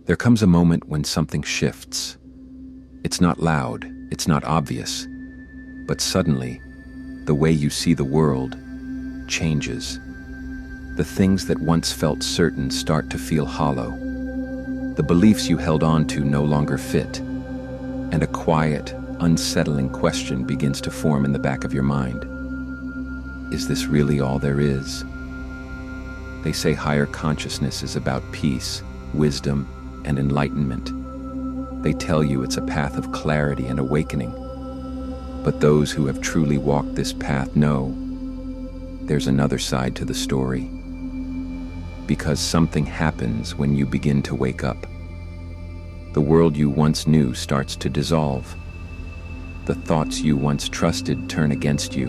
There comes a moment when something shifts. It's not loud, it's not obvious, but suddenly, the way you see the world changes. The things that once felt certain start to feel hollow. The beliefs you held on to no longer fit, and a quiet, unsettling question begins to form in the back of your mind. Is this really all there is? They say higher consciousness is about peace, wisdom, and enlightenment. They tell you it's a path of clarity and awakening. But those who have truly walked this path know there's another side to the story. Because something happens when you begin to wake up. The world you once knew starts to dissolve. The thoughts you once trusted turn against you.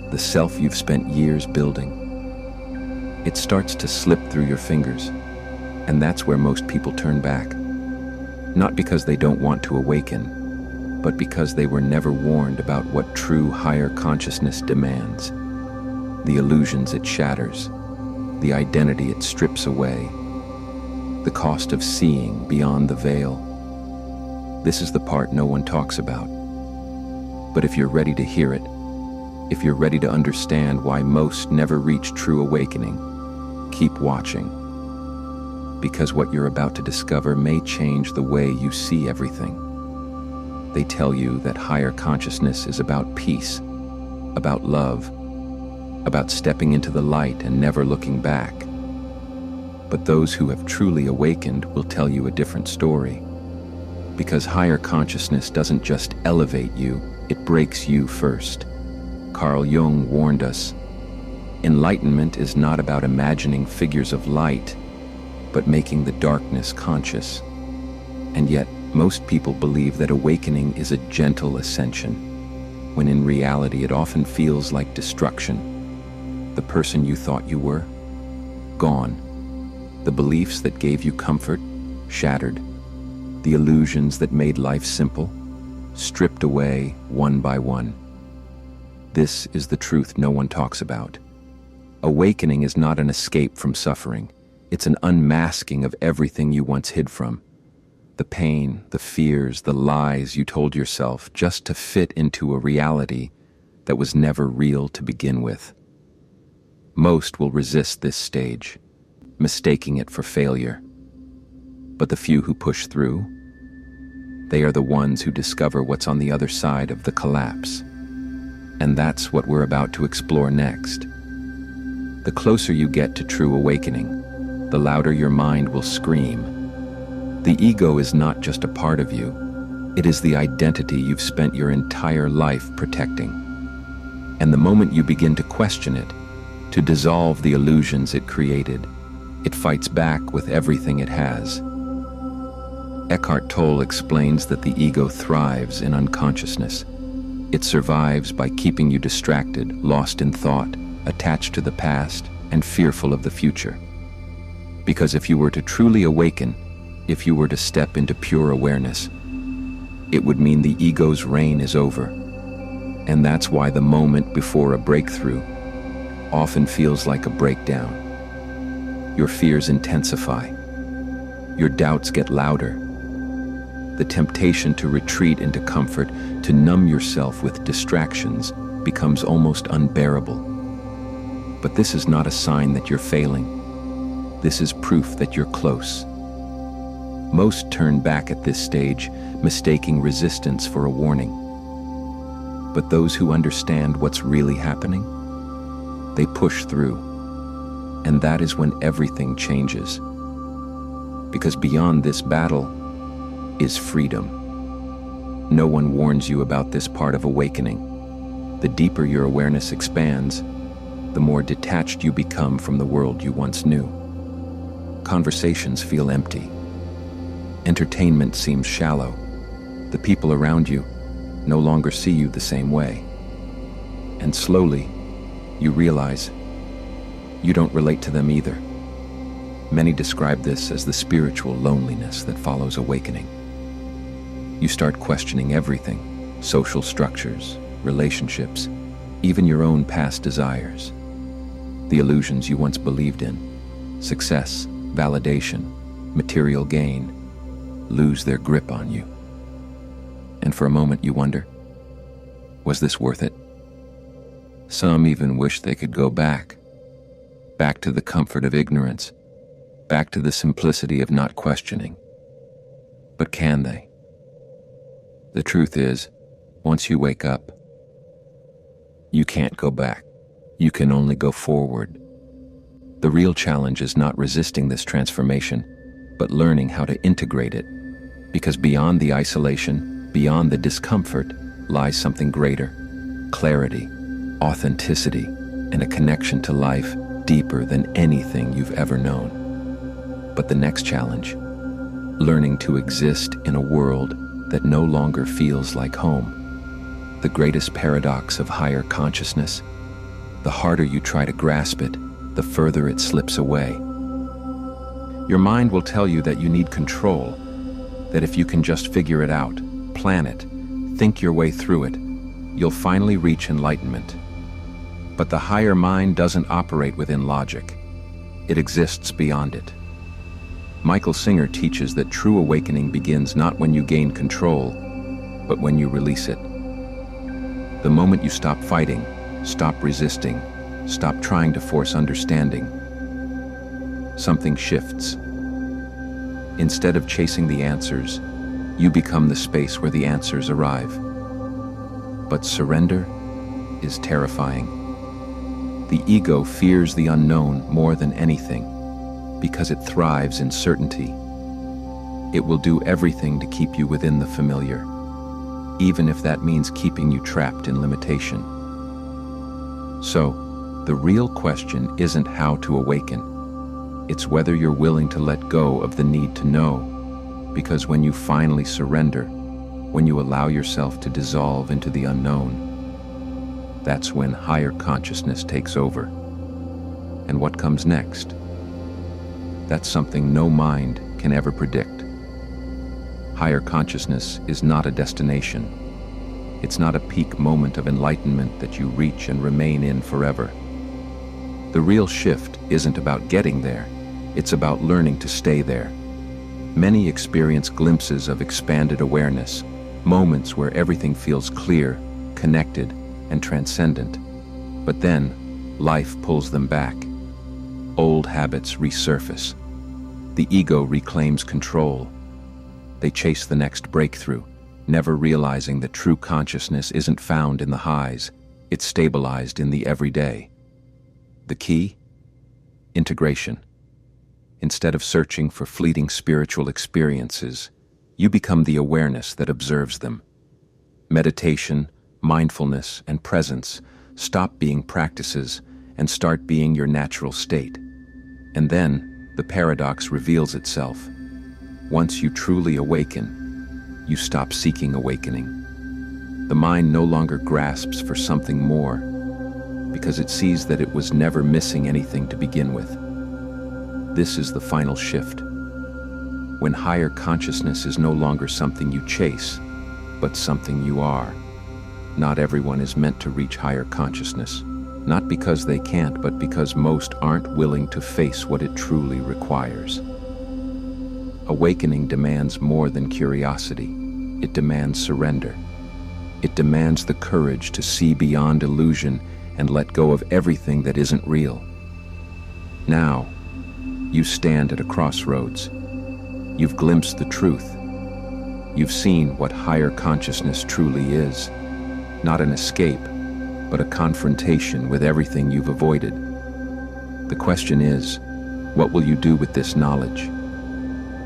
The self you've spent years building. It starts to slip through your fingers, and that's where most people turn back. Not because they don't want to awaken, but because they were never warned about what true higher consciousness demands. The illusions it shatters, the identity it strips away, the cost of seeing beyond the veil. This is the part no one talks about. But if you're ready to hear it, if you're ready to understand why most never reach true awakening, keep watching. Because what you're about to discover may change the way you see everything. They tell you that higher consciousness is about peace, about love, about stepping into the light and never looking back. But those who have truly awakened will tell you a different story. Because higher consciousness doesn't just elevate you, it breaks you first. Carl Jung warned us, enlightenment is not about imagining figures of light, but making the darkness conscious. And yet, most people believe that awakening is a gentle ascension, when in reality it often feels like destruction. The person you thought you were, gone. The beliefs that gave you comfort, shattered. The illusions that made life simple, stripped away one by one. This is the truth no one talks about. Awakening is not an escape from suffering. It's an unmasking of everything you once hid from. The pain, the fears, the lies you told yourself just to fit into a reality that was never real to begin with. Most will resist this stage, mistaking it for failure. But the few who push through, they are the ones who discover what's on the other side of the collapse. And that's what we're about to explore next. The closer you get to true awakening, the louder your mind will scream. The ego is not just a part of you, it is the identity you've spent your entire life protecting. And the moment you begin to question it, to dissolve the illusions it created, it fights back with everything it has. Eckhart Tolle explains that the ego thrives in unconsciousness. It survives by keeping you distracted, lost in thought, attached to the past, and fearful of the future. Because if you were to truly awaken, if you were to step into pure awareness, it would mean the ego's reign is over. And that's why the moment before a breakthrough often feels like a breakdown. Your fears intensify. Your doubts get louder. The temptation to retreat into comfort, to numb yourself with distractions, becomes almost unbearable. But this is not a sign that you're failing. This is proof that you're close. Most turn back at this stage, mistaking resistance for a warning. But those who understand what's really happening, they push through. And that is when everything changes. Because beyond this battle is freedom. No one warns you about this part of awakening. The deeper your awareness expands, the more detached you become from the world you once knew. Conversations feel empty. Entertainment seems shallow. The people around you no longer see you the same way. And slowly, you realize you don't relate to them either. Many describe this as the spiritual loneliness that follows awakening. You start questioning everything, social structures, relationships, even your own past desires. The illusions you once believed in, success, validation, material gain, lose their grip on you. And for a moment you wonder, was this worth it? Some even wish they could go back to the comfort of ignorance, back to the simplicity of not questioning. But can they? The truth is, once you wake up, you can't go back. You can only go forward. The real challenge is not resisting this transformation, but learning how to integrate it. Because beyond the isolation, beyond the discomfort, lies something greater: clarity, authenticity, and a connection to life deeper than anything you've ever known. But the next challenge, learning to exist in a world that no longer feels like home. The greatest paradox of higher consciousness: the harder you try to grasp it, the further it slips away. Your mind will tell you that you need control, that if you can just figure it out, plan it, think your way through it, you'll finally reach enlightenment. But the higher mind doesn't operate within logic. It exists beyond it. Michael Singer teaches that true awakening begins not when you gain control, but when you release it. The moment you stop fighting, stop resisting, stop trying to force understanding, something shifts. Instead of chasing the answers, you become the space where the answers arrive. But surrender is terrifying. The ego fears the unknown more than anything, because it thrives in certainty. It will do everything to keep you within the familiar, even if that means keeping you trapped in limitation. So, the real question isn't how to awaken. It's whether you're willing to let go of the need to know, because when you finally surrender, when you allow yourself to dissolve into the unknown, that's when higher consciousness takes over. And what comes next? That's something no mind can ever predict. Higher consciousness is not a destination. It's not a peak moment of enlightenment that you reach and remain in forever. The real shift isn't about getting there, it's about learning to stay there. Many experience glimpses of expanded awareness, moments where everything feels clear, connected, and transcendent. But then, life pulls them back. Old habits resurface. The ego reclaims control. They chase the next breakthrough, never realizing that true consciousness isn't found in the highs, it's stabilized in the everyday. The key? Integration. Instead of searching for fleeting spiritual experiences, you become the awareness that observes them. Meditation, mindfulness, and presence stop being practices and start being your natural state. And then, the paradox reveals itself. Once you truly awaken, you stop seeking awakening. The mind no longer grasps for something more, because it sees that it was never missing anything to begin with. This is the final shift. When higher consciousness is no longer something you chase, but something you are. Not everyone is meant to reach higher consciousness, not because they can't, but because most aren't willing to face what it truly requires. Awakening demands more than curiosity. It demands surrender. It demands the courage to see beyond illusion and let go of everything that isn't real. Now, you stand at a crossroads. You've glimpsed the truth. You've seen what higher consciousness truly is. Not an escape, but a confrontation with everything you've avoided. The question is, what will you do with this knowledge?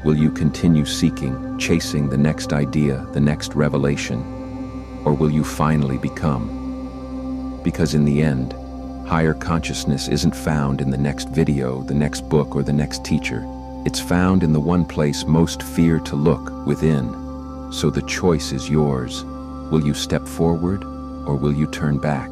Will you continue seeking, chasing the next idea, the next revelation? Or will you finally become? Because in the end, higher consciousness isn't found in the next video, the next book, or the next teacher. It's found in the one place most fear to look, within. So the choice is yours. Will you step forward, or will you turn back?